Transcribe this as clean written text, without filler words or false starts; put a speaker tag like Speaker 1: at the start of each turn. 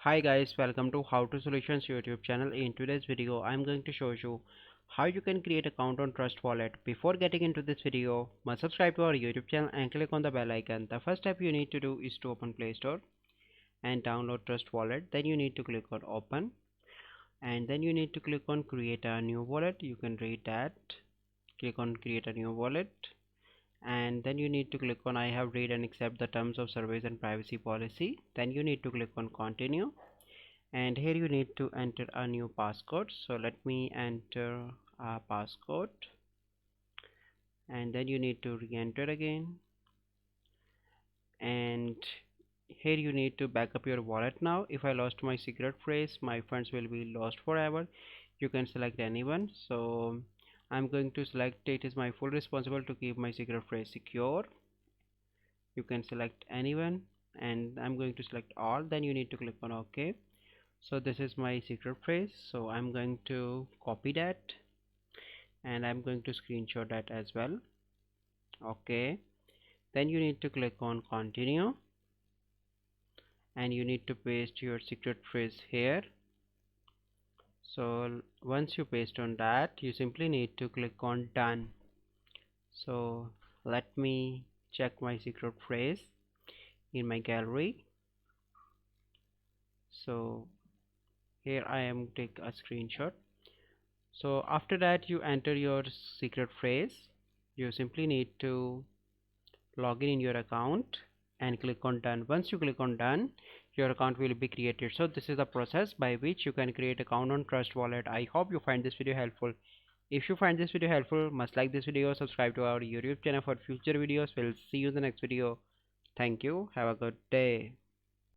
Speaker 1: Hi guys, welcome to How to Solutions YouTube channel. In today's video, I'm going to show you how you can create account on Trust Wallet. Before getting into this video, must subscribe to our YouTube channel and click on the bell icon. The first step you need to do is to open Play Store and download Trust Wallet. Then you need to click on Open and then you need to click on Create a New Wallet. You can read that. Click on Create a New Wallet and then you need to click on I have read and accept the terms of service and privacy policy. Then you need to click on Continue and here you need to enter a new passcode. So let me enter a passcode and then you need to re-enter again, and here you need to back up your wallet. Now if I lost my secret phrase, my funds will be lost forever. You can select anyone, so I'm going to select it is my full responsible to keep my secret phrase secure. You can select anyone and I'm going to select all. Then you need to click on OK. So this is my secret phrase, so I'm going to copy that and I'm going to screenshot that as well. Okay, then you need to click on continue and you need to paste your secret phrase here. So once you paste on that, you simply need to click on done. So let me check my secret phrase in my gallery. So here I am take a screenshot. So after that you enter your secret phrase. You simply need to log in your account and click on done. Once you click on done, your account will be created. So this is the process by which you can create account on Trust Wallet. I hope you find this video helpful. If you find this video helpful, must like this video, subscribe to our YouTube channel for future videos. We'll see you in the next video. Thank you. Have a good day.